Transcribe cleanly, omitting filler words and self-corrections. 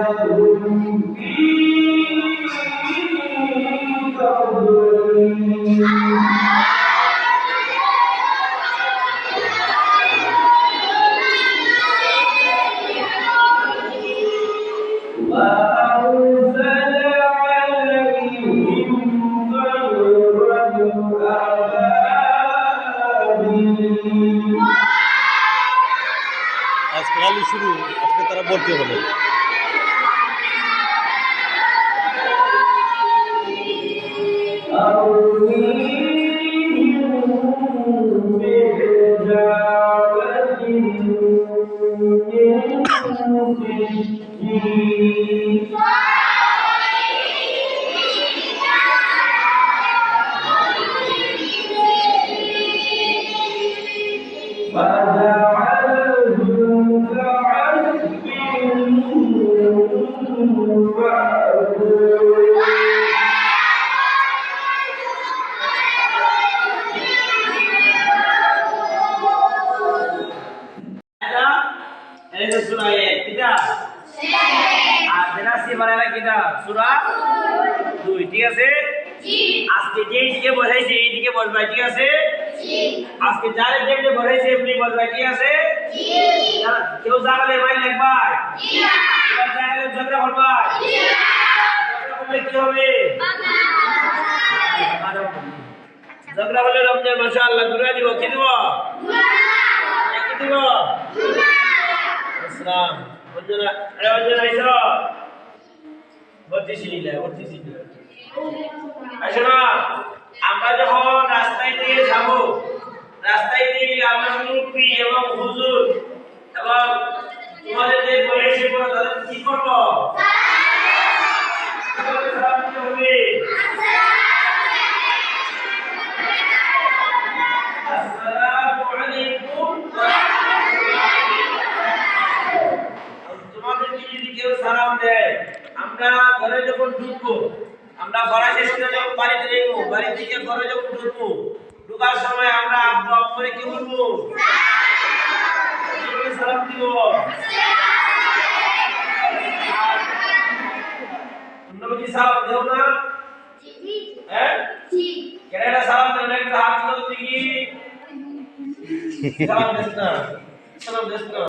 আজকে খালি শুরু, আজকে তারা ভর্তি হবে। ঠিক আছে, আজকে যেদিকে বসাইছে এইদিকে বসবা, ঠিক আছে। আজকে যারে যেমনি বসাইছে এমনি বসবা, ঠিক আছে। কেউ জাগালে মাইল লিখবাই, জাগালে ঝগড়া করবাই, ঝগড়া করলে কি হবে? ঝগড়া হলে রমজান মাশাআল্লাহ ঘুরে দিব, কি দিব? কি দিব? আসসালাম বন্ধুরা, বন্ধুরা আইসো আসলে আমরা যখন রাস্তায় দিয়ে যাব, রাস্তায় দিয়ে আমরা মুরব্বি এবং হুজুর এবং তোমাদের যে বয়সী বড় তাদের কি করব? সালাম দিতে হবে। আসসালামু আলাইকুম। তোমাদেরকে যদি কেউ সালাম দেয়, আমরা ঘরে যখন ঢুকবো, আমরা ঘরে এসে যখন বাড়িতে যাবো, বাড়ি থেকে ঘরে যখন ঢুকবো, ঢুকার সময় আমরা আব্বু আব্বু করে কি বলবো? সালাম দিব। নবীজি সালাম দেও না? হ্যাঁ, কেন সালাম দেন? একটা হাত তুলো দেখি। সালাম দেন না, সালাম দেন না।